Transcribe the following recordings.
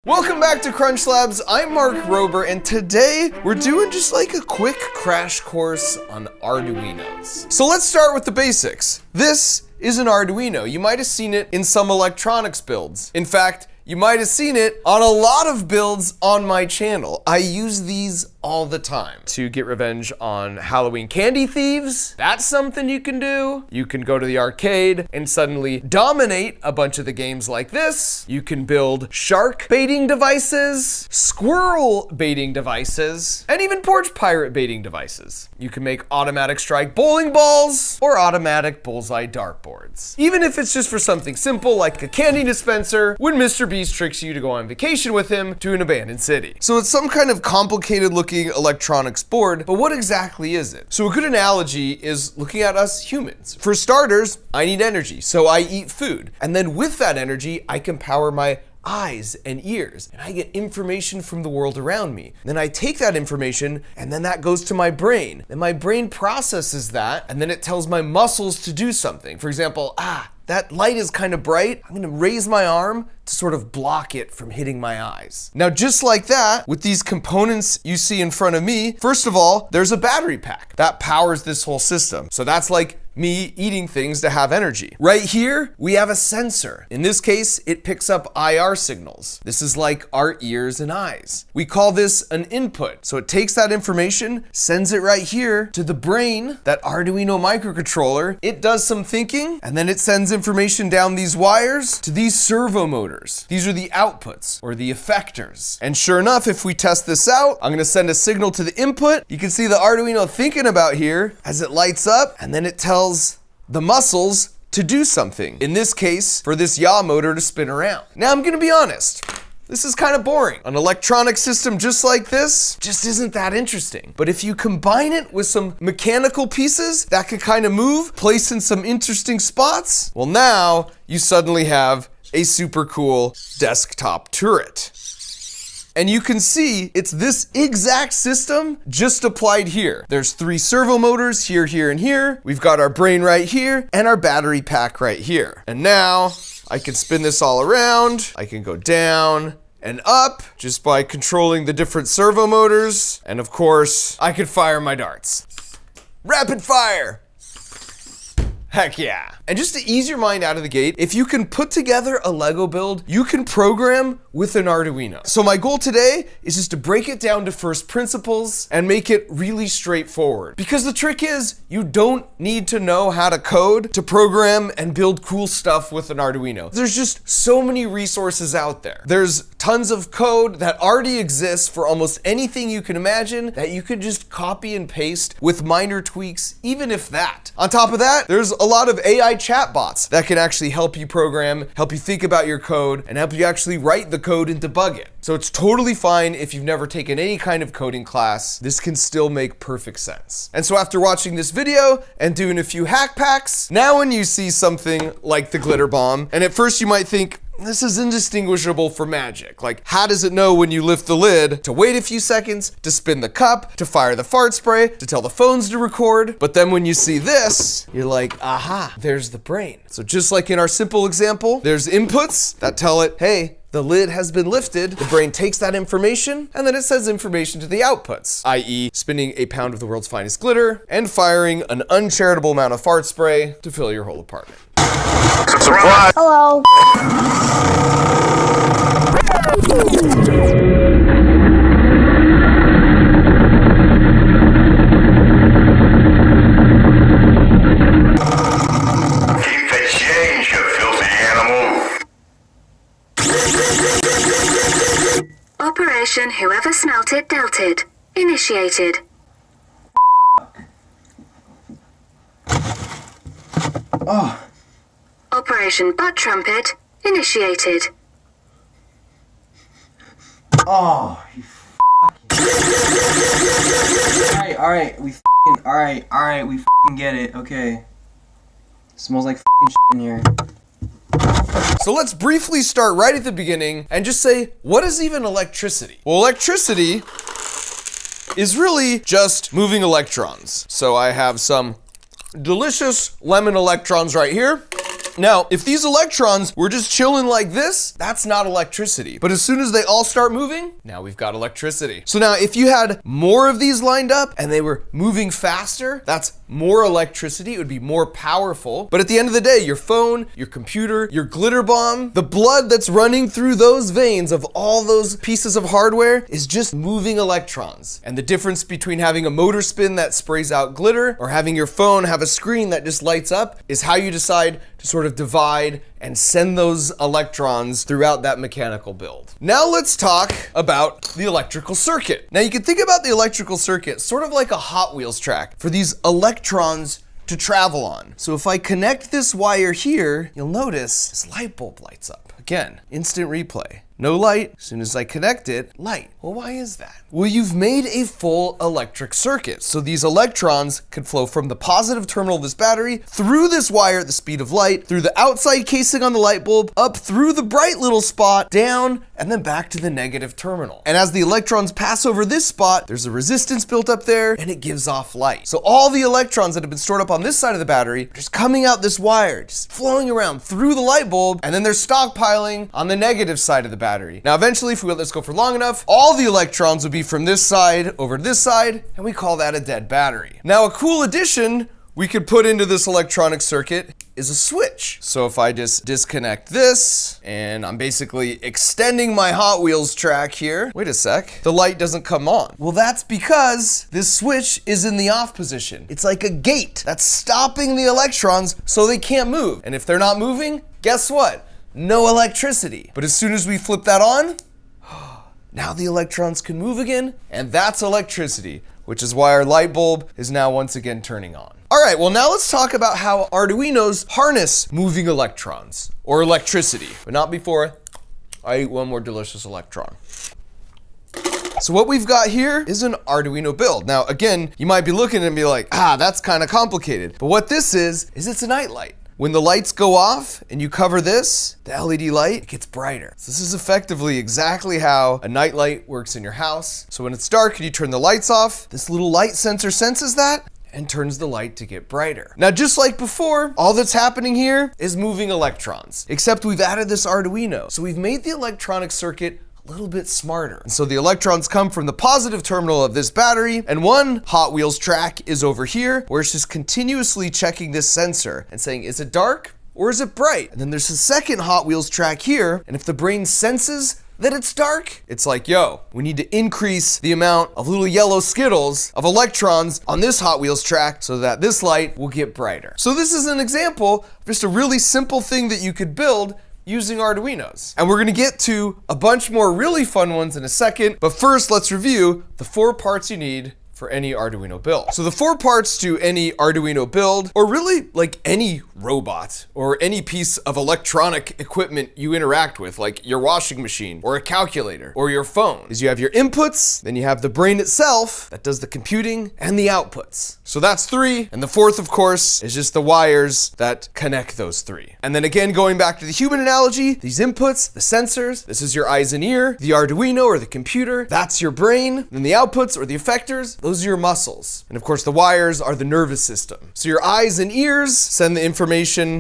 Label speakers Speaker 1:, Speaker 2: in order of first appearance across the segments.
Speaker 1: Welcome back to Crunch Labs. I'm Mark Rober, and today we're doing just like a quick crash course on Arduinos. So let's start with the basics. This is an Arduino. You might have seen it in some electronics builds. In fact, you might have seen it on a lot of builds on my channel. I use these all the time to get revenge on Halloween candy thieves. That's something you can do. You can go to the arcade and suddenly dominate a bunch of the games like this. You can build shark baiting devices, squirrel baiting devices, and even porch pirate baiting devices. You can make automatic strike bowling balls or automatic bullseye dartboards. Even if it's just for something simple like a candy dispenser when Mr. Beast tricks you to go on vacation with him to an abandoned city. So it's some kind of complicated looking electronics board, but what exactly is it? So a good analogy is looking at us humans. For starters, I need energy, so I eat food. And then with that energy, I can power my eyes and ears, and I get information from the world around me. Then I take that information, and then that goes to my brain. Then my brain processes that, and then it tells my muscles to do something. For example, that light is kind of bright. I'm gonna raise my arm to sort of block it from hitting my eyes. Now, just like that, with these components you see in front of me, first of all, there's a battery pack that powers this whole system. So that's like me eating things to have energy. Right here, we have a sensor. In this case, it picks up IR signals. This is like our ears and eyes. We call this an input. So it takes that information, sends it right here to the brain, that Arduino microcontroller. It does some thinking, and then it sends information down these wires to these servo motors. These are the outputs, or the effectors. And sure enough, if we test this out, I'm gonna send a signal to the input. You can see the Arduino thinking about here as it lights up, and then it tells the muscles to do something. In this case, for this yaw motor to spin around. Now I'm gonna be honest. This is kind of boring. An electronic system just like this just isn't that interesting. But if you combine it with some mechanical pieces that could kind of move, place in some interesting spots, well, now you suddenly have a super cool desktop turret. And you can see it's this exact system just applied here. There's 3 servo motors here, here, and here. We've got our brain right here and our battery pack right here. And now I can spin this all around. I can go down and up just by controlling the different servo motors. And of course, I could fire my darts. Rapid fire! Heck yeah. And just to ease your mind out of the gate, if you can put together a Lego build, you can program with an Arduino. So my goal today is just to break it down to first principles and make it really straightforward. Because the trick is, you don't need to know how to code to program and build cool stuff with an Arduino. There's just so many resources out there. There's tons of code that already exists for almost anything you can imagine that you could just copy and paste with minor tweaks, even if that. On top of that, there's a lot of AI chatbots that can actually help you program, help you think about your code, and help you actually write the code and debug it. So it's totally fine if you've never taken any kind of coding class. This can still make perfect sense. And so after watching this video and doing a few hack packs, now when you see something like the glitter bomb, and at first you might think, this is indistinguishable from magic. Like, how does it know when you lift the lid to wait a few seconds, to spin the cup, to fire the fart spray, to tell the phones to record? But then when you see this, you're like, aha, there's the brain. So just like in our simple example, there's inputs that tell it, hey, the lid has been lifted. The brain takes that information, and then it sends information to the outputs, i.e. spinning a pound of the world's finest glitter and firing an uncharitable amount of fart spray to fill your whole apartment.
Speaker 2: Surprise! Hello.
Speaker 3: Keep the change, you filthy animal.
Speaker 4: Operation Whoever Smelt It Dealt It initiated.
Speaker 5: Oh.
Speaker 4: Operation Butt Trumpet initiated.
Speaker 5: Oh, you Alright, we get it, okay. Smells like shit in here.
Speaker 1: So let's briefly start right at the beginning and just say, what is even electricity? Well, electricity is really just moving electrons. So I have some delicious lemon electrons right here. Now, if these electrons were just chilling like this, that's not electricity. But as soon as they all start moving, now we've got electricity. So now if you had more of these lined up and they were moving faster, that's more electricity. It would be more powerful. But at the end of the day, your phone, your computer, your glitter bomb, the blood that's running through those veins of all those pieces of hardware is just moving electrons. And the difference between having a motor spin that sprays out glitter or having your phone have a screen that just lights up is how you decide to sort of divide and send those electrons throughout that mechanical build. Now let's talk about the electrical circuit. Now you can think about the electrical circuit sort of like a Hot Wheels track for these electrons to travel on. So if I connect this wire here, you'll notice this light bulb lights up. Again, instant replay. No light, as soon as I connect it, light. Well, why is that? Well, you've made a full electric circuit. So these electrons can flow from the positive terminal of this battery through this wire at the speed of light, through the outside casing on the light bulb, up through the bright little spot, down, and then back to the negative terminal. And as the electrons pass over this spot, there's a resistance built up there, and it gives off light. So all the electrons that have been stored up on this side of the battery are just coming out this wire, just flowing around through the light bulb, and then they're stockpiling on the negative side of the battery. Now, eventually, if we let this go for long enough, all the electrons would be from this side over to this side, and we call that a dead battery. Now, a cool addition we could put into this electronic circuit is a switch. So if I just disconnect this, and I'm basically extending my Hot Wheels track here, wait a sec, the light doesn't come on. Well, that's because this switch is in the off position. It's like a gate that's stopping the electrons so they can't move. And if they're not moving, guess what? No electricity. But as soon as we flip that on, now the electrons can move again, and that's electricity, which is why our light bulb is now once again turning on. All right, well now let's talk about how Arduinos harness moving electrons, or electricity, but not before I eat one more delicious electron. So what we've got here is an Arduino build. Now again, you might be looking and be like, that's kind of complicated. But what this is it's a night light. When the lights go off and you cover this, the LED light, it gets brighter. So this is effectively exactly how a night light works in your house. So when it's dark and you turn the lights off, this little light sensor senses that and turns the light to get brighter. Now, just like before, all that's happening here is moving electrons, except we've added this Arduino. So we've made the electronic circuit a little bit smarter. And so the electrons come from the positive terminal of this battery, and one Hot Wheels track is over here, where it's just continuously checking this sensor and saying, is it dark or is it bright? And then there's a second Hot Wheels track here, and if the brain senses that it's dark, it's like, yo, we need to increase the amount of little yellow Skittles of electrons on this Hot Wheels track so that this light will get brighter. So this is an example of just a really simple thing that you could build using Arduinos. And we're gonna get to a bunch more really fun ones in a second, but first let's review the 4 parts you need for any Arduino build. So the 4 parts to any Arduino build, or really like any robot or any piece of electronic equipment you interact with, like your washing machine or a calculator or your phone, is you have your inputs, then you have the brain itself that does the computing, and the outputs. So that's 3, and the 4th, of course, is just the wires that connect those 3. And then again, going back to the human analogy, these inputs, the sensors, this is your eyes and ear, the Arduino or the computer, that's your brain, then the outputs or the effectors, those are your muscles. And of course, the wires are the nervous system. So your eyes and ears send the information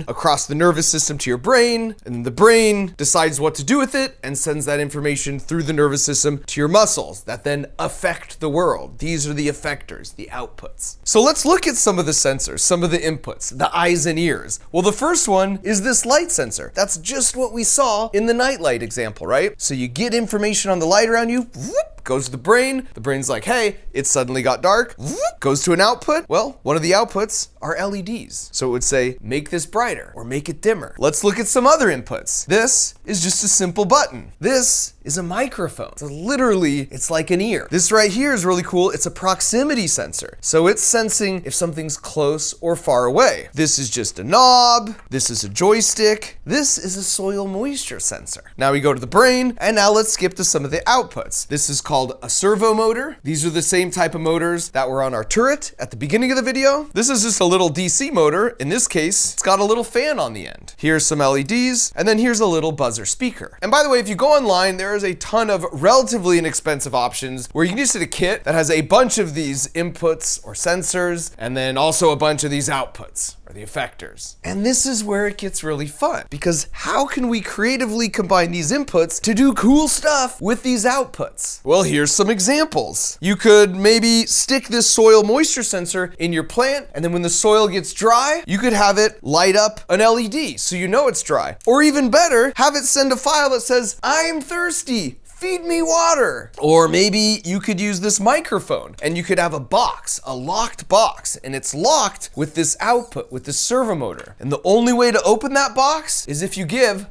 Speaker 1: across the nervous system to your brain, and the brain decides what to do with it and sends that information through the nervous system to your muscles that then affect the world. These are the effectors, the outputs. So let's look at some of the sensors, some of the inputs, the eyes and ears. Well, the first one is this light sensor. That's just what we saw in the night light example, right? So you get information on the light around you, whoop, goes to the brain. The brain's like, hey, it suddenly got dark. Whoop, goes to an output. Well, one of the outputs are LEDs. So it would say, make this brighter or make it dimmer. Let's look at some other inputs. This is just a simple button. This is a microphone. So literally, it's like an ear. This right here is really cool. It's a proximity sensor. So it's sensing if something's close or far away. This is just a knob. This is a joystick. This is a soil moisture sensor. Now we go to the brain, and now let's skip to some of the outputs. This is called called a servo motor. These are the same type of motors that were on our turret at the beginning of the video. This is just a little DC motor. In this case, it's got a little fan on the end. Here's some LEDs, and then here's a little buzzer speaker. And by the way, if you go online, there is a ton of relatively inexpensive options where you can just get a kit that has a bunch of these inputs or sensors, and then also a bunch of these outputs, or the effectors. And this is where it gets really fun, because how can we creatively combine these inputs to do cool stuff with these outputs? Well, here's some examples. You could maybe stick this soil moisture sensor in your plant, and then when the soil gets dry, you could have it light up an LED so you know it's dry. Or even better, have it send a file that says, "I'm thirsty, feed me water." Or maybe you could use this microphone and you could have a box, a locked box, and it's locked with this output, with this servo motor. And the only way to open that box is if you give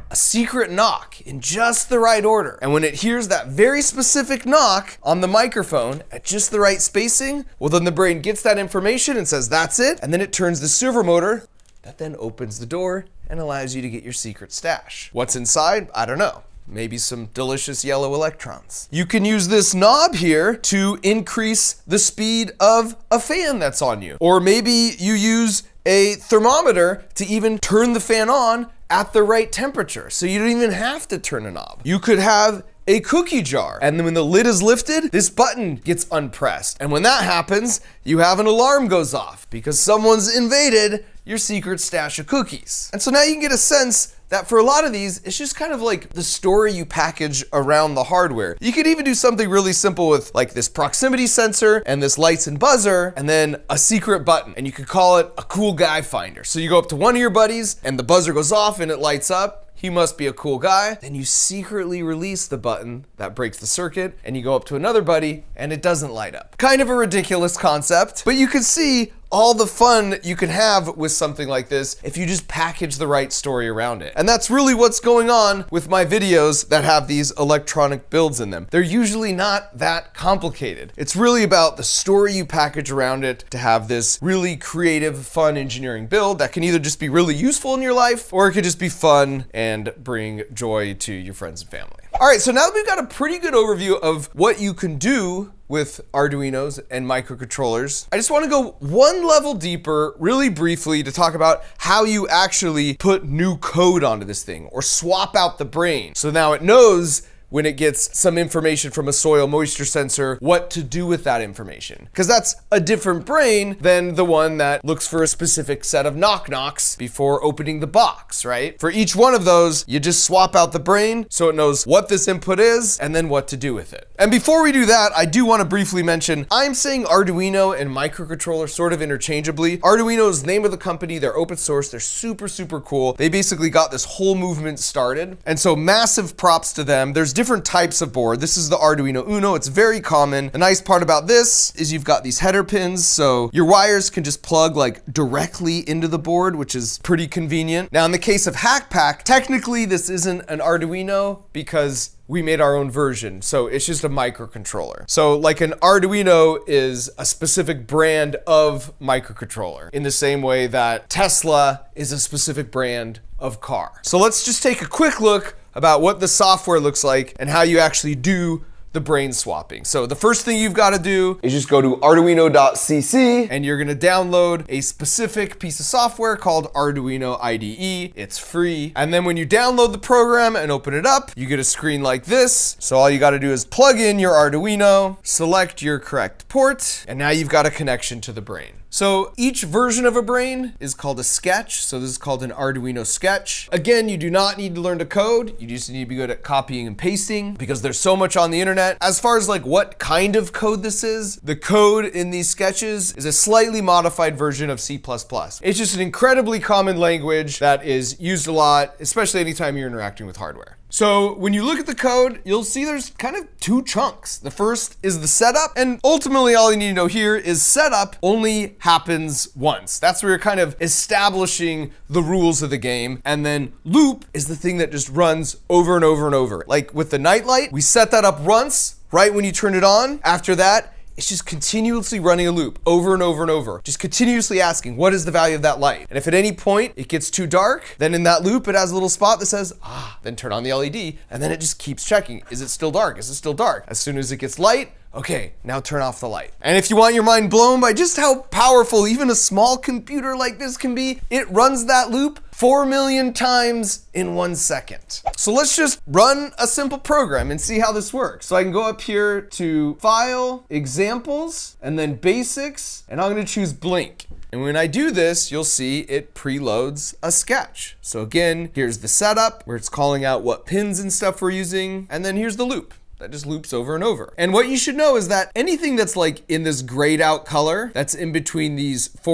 Speaker 1: a secret knock in just the right order. And when it hears that very specific knock on the microphone at just the right spacing, well, then the brain gets that information and says, that's it. And then it turns the servo motor that then opens the door and allows you to get your secret stash. What's inside? I don't know. Maybe some delicious yellow electrons. You can use this knob here to increase the speed of a fan that's on you. Or maybe you use a thermometer to even turn the fan on at the right temperature, so you don't even have to turn a knob. You could have a cookie jar, and then when the lid is lifted, this button gets unpressed. And when that happens, you have an alarm goes off because someone's invaded your secret stash of cookies. And so now you can get a sense that for a lot of these, it's just kind of like the story you package around the hardware. You could even do something really simple with like this proximity sensor and this lights and buzzer and then a secret button, and you could call it a cool guy finder. So you go up to one of your buddies and the buzzer goes off and it lights up. He must be a cool guy. Then you secretly release the button that breaks the circuit and you go up to another buddy and it doesn't light up. Kind of a ridiculous concept, but you can see all the fun you can have with something like this if you just package the right story around it. And that's really what's going on with my videos that have these electronic builds in them. They're usually not that complicated. It's really about the story you package around it to have this really creative, fun engineering build that can either just be really useful in your life or it could just be fun and bring joy to your friends and family. All right, so now that we've got a pretty good overview of what you can do with Arduinos and microcontrollers, I just want to go one level deeper really briefly to talk about how you actually put new code onto this thing or swap out the brain. So now it knows when it gets some information from a soil moisture sensor, what to do with that information. Because that's a different brain than the one that looks for a specific set of knock-knocks before opening the box, right? For each one of those, you just swap out the brain so it knows what this input is and then what to do with it. And before we do that, I do want to briefly mention, I'm saying Arduino and microcontroller sort of interchangeably. Arduino is the name of the company, they're open source, they're super, super cool. They basically got this whole movement started. And so massive props to them. There's different types of board. This is the Arduino Uno. It's very common. The nice part about this is you've got these header pins, so your wires can just plug like directly into the board, which is pretty convenient. Now in the case of HackPack, technically this isn't an Arduino because we made our own version, so it's just a microcontroller. So like an Arduino is a specific brand of microcontroller in the same way that Tesla is a specific brand of car. So let's just take a quick look about what the software looks like and how you actually do the brain swapping. So the first thing you've got to do is just go to arduino.cc and you're going to download a specific piece of software called Arduino IDE. It's free. And then when you download the program and open it up, you get a screen like this. So all you got to do is plug in your Arduino, select your correct port, and now you've got a connection to the brain. So each version of a brain is called a sketch. So this is called an Arduino sketch. Again, you do not need to learn to code. You just need to be good at copying and pasting because there's so much on the internet. As far as like what kind of code this is, the code in these sketches is a slightly modified version of C++. It's just an incredibly common language that is used a lot, especially anytime you're interacting with hardware. So when you look at the code, you'll see there's kind of two chunks. The first is the setup, and ultimately all you need to know here is setup only happens once. That's where you're kind of establishing the rules of the game, and then loop is the thing that just runs over and over and over. Like with the nightlight, we set that up once, right when you turn it on. After that, it's just continuously running a loop over and over and over, just continuously asking, what is the value of that light? And if at any point it gets too dark, then in that loop, it has a little spot that says, then turn on the LED, and then it just keeps checking. Is it still dark? Is it still dark? As soon as it gets light, okay, now turn off the light. And if you want your mind blown by just how powerful even a small computer like this can be, it runs that loop 4 million times in 1 second. So let's just run a simple program and see how this works. So I can go up here to File, Examples, and then Basics, and I'm gonna choose Blink. And when I do this, you'll see it preloads a sketch. So again, here's the setup where it's calling out what pins and stuff we're using, and then here's the loop that just loops over and over. And what you should know is that anything that's like in this grayed out color, that's in between these /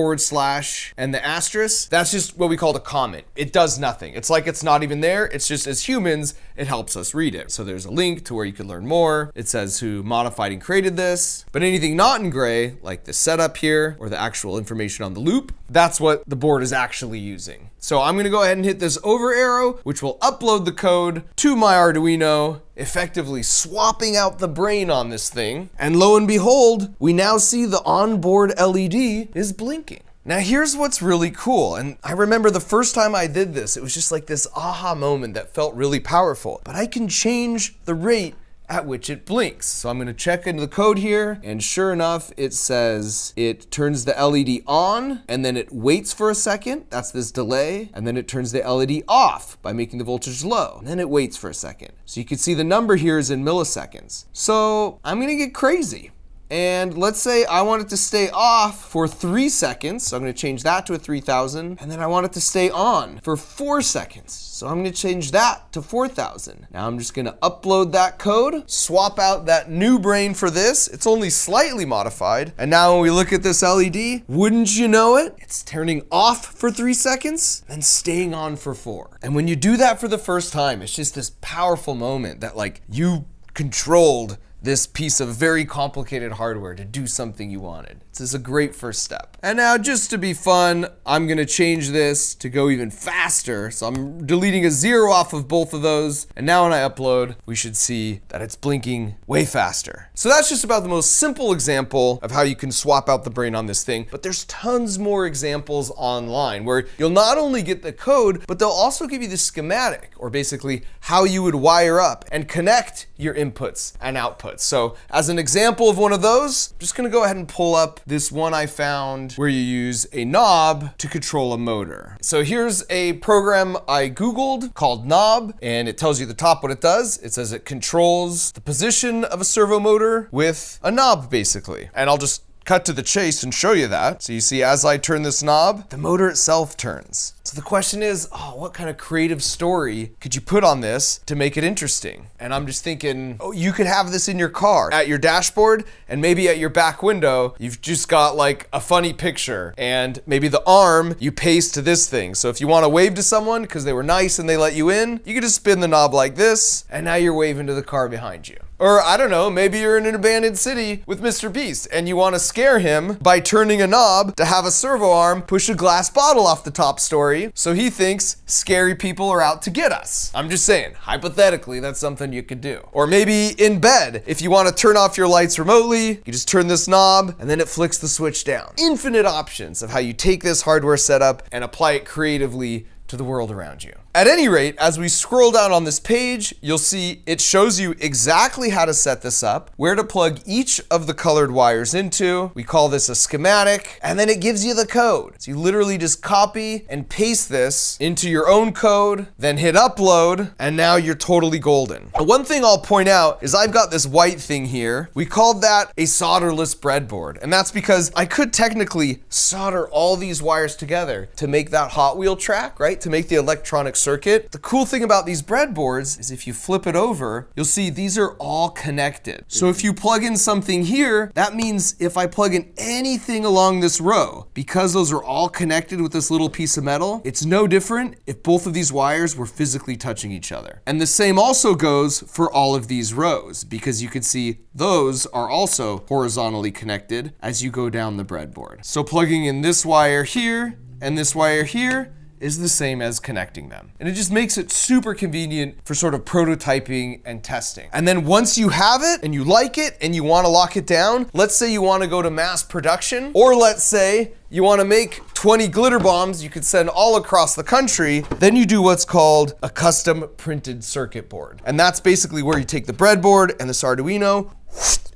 Speaker 1: and the asterisk, that's just what we call a comment. It does nothing. It's like it's not even there. It's just, as humans, it helps us read it. So there's a link to where you can learn more. It says who modified and created this. But anything not in gray, like the setup here or the actual information on the loop, that's what the board is actually using. So I'm gonna go ahead and hit this over arrow, which will upload the code to my Arduino, effectively swapping out the brain on this thing. And lo and behold, we now see the onboard LED is blinking. Now here's what's really cool, and I remember the first time I did this, it was just like this aha moment that felt really powerful. But I can change the rate at which it blinks. So I'm gonna check into the code here, and sure enough, it says it turns the LED on, and then it waits for a second, that's this delay, and then it turns the LED off by making the voltage low, and then it waits for a second. So you can see the number here is in milliseconds. So I'm gonna get crazy. And let's say I want it to stay off for 3 seconds. So I'm gonna change that to a 3000. And then I want it to stay on for 4 seconds. So I'm gonna change that to 4000. Now I'm just gonna upload that code, swap out that new brain for this. It's only slightly modified. And now when we look at this LED, wouldn't you know it? It's turning off for 3 seconds, then staying on for 4. And when you do that for the first time, it's just this powerful moment that like you controlled this piece of very complicated hardware to do something you wanted. This is a great first step. And now just to be fun, I'm gonna change this to go even faster. So I'm deleting a 0 off of both of those. And now when I upload, we should see that it's blinking way faster. So that's just about the most simple example of how you can swap out the brain on this thing. But there's tons more examples online where you'll not only get the code, but they'll also give you the schematic, or basically how you would wire up and connect your inputs and outputs. So as an example of one of those, I'm just gonna go ahead and pull up this one I found where you use a knob to control a motor. So here's a program I Googled called Knob, and it tells you at the top what it does. It says it controls the position of a servo motor with a knob, basically. And I'll just cut to the chase and show you that. So you see, as I turn this knob, the motor itself turns. So the question is, what kind of creative story could you put on this to make it interesting? And I'm just thinking, you could have this in your car, at your dashboard, and maybe at your back window, you've just got like a funny picture, and maybe the arm you paste to this thing. So if you want to wave to someone because they were nice and they let you in, you can just spin the knob like this, and now you're waving to the car behind you. Or I don't know, maybe you're in an abandoned city with Mr. Beast and you want to scare him by turning a knob to have a servo arm push a glass bottle off the top story so he thinks scary people are out to get us. I'm just saying, hypothetically, that's something you could do. Or maybe in bed, if you want to turn off your lights remotely, you just turn this knob and then it flicks the switch down. Infinite options of how you take this hardware setup and apply it creatively to the world around you. At any rate, as we scroll down on this page, you'll see it shows you exactly how to set this up, where to plug each of the colored wires into. We call this a schematic, and then it gives you the code. So you literally just copy and paste this into your own code, then hit upload, and now you're totally golden. And one thing I'll point out is I've got this white thing here. We called that a solderless breadboard, and that's because I could technically solder all these wires together to make that Hot Wheel track, right? To make the electronic circuit. The cool thing about these breadboards is if you flip it over, you'll see these are all connected. So if you plug in something here, that means if I plug in anything along this row, because those are all connected with this little piece of metal, it's no different if both of these wires were physically touching each other. And the same also goes for all of these rows, because you can see those are also horizontally connected as you go down the breadboard. So plugging in this wire here and this wire here, is the same as connecting them. And it just makes it super convenient for sort of prototyping and testing. And then once you have it and you like it and you want to lock it down, let's say you want to go to mass production, or let's say you want to make 20 glitter bombs you could send all across the country, then you do what's called a custom printed circuit board. And that's basically where you take the breadboard and this Arduino,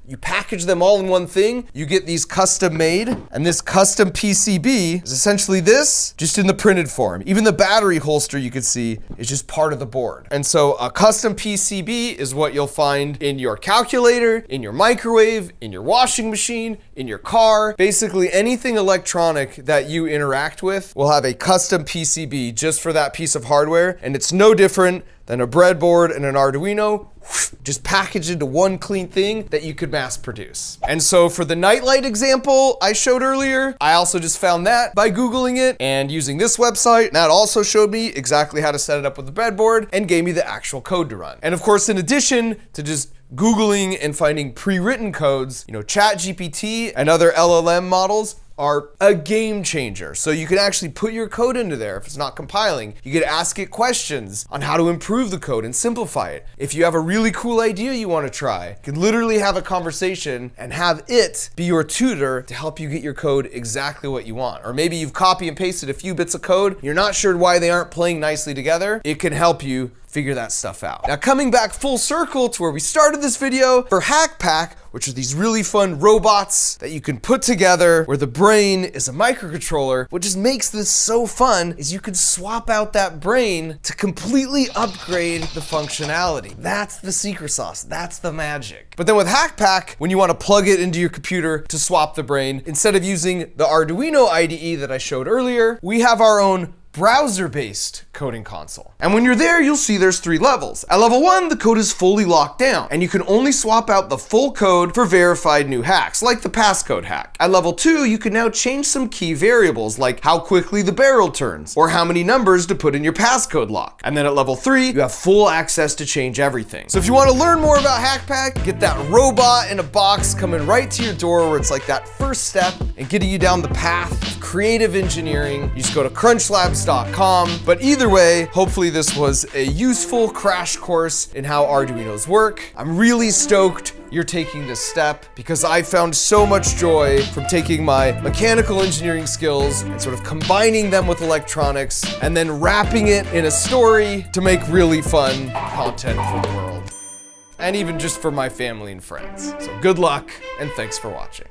Speaker 1: you package them all in one thing, you get these custom made, and this custom PCB is essentially this, just in the printed form. Even the battery holster you can see is just part of the board. And so a custom PCB is what you'll find in your calculator, in your microwave, in your washing machine, in your car. Basically anything electronic that you interact with will have a custom PCB just for that piece of hardware, and it's no different than a breadboard and an Arduino, just packaged into one clean thing that you could mass produce. And so for the nightlight example I showed earlier, I also just found that by Googling it and using this website. And that also showed me exactly how to set it up with the breadboard and gave me the actual code to run. And of course, in addition to just Googling and finding pre-written codes, ChatGPT and other LLM models are a game changer. So you can actually put your code into there if it's not compiling. You could ask it questions on how to improve the code and simplify it. If you have a really cool idea you want to try, you can literally have a conversation and have it be your tutor to help you get your code exactly what you want. Or maybe you've copy and pasted a few bits of code, you're not sure why they aren't playing nicely together. It can help you figure that stuff out. Now, coming back full circle to where we started this video, for HackPack, which are these really fun robots that you can put together where the brain is a microcontroller, what just makes this so fun is you can swap out that brain to completely upgrade the functionality. That's the secret sauce, that's the magic. But then with HackPack, when you want to plug it into your computer to swap the brain, instead of using the Arduino IDE that I showed earlier, we have our own browser-based coding console. And when you're there, you'll see there's 3 levels. At level 1, the code is fully locked down, and you can only swap out the full code for verified new hacks, like the passcode hack. At level 2, you can now change some key variables, like how quickly the barrel turns, or how many numbers to put in your passcode lock. And then at level 3, you have full access to change everything. So if you want to learn more about HackPack, get that robot in a box coming right to your door where it's like that first step and getting you down the path of creative engineering, you just go to crunchlabs.com. But either way, hopefully this was a useful crash course in how Arduinos work. I'm really stoked you're taking this step because I found so much joy from taking my mechanical engineering skills and sort of combining them with electronics and then wrapping it in a story to make really fun content for the world. And even just for my family and friends. So good luck and thanks for watching.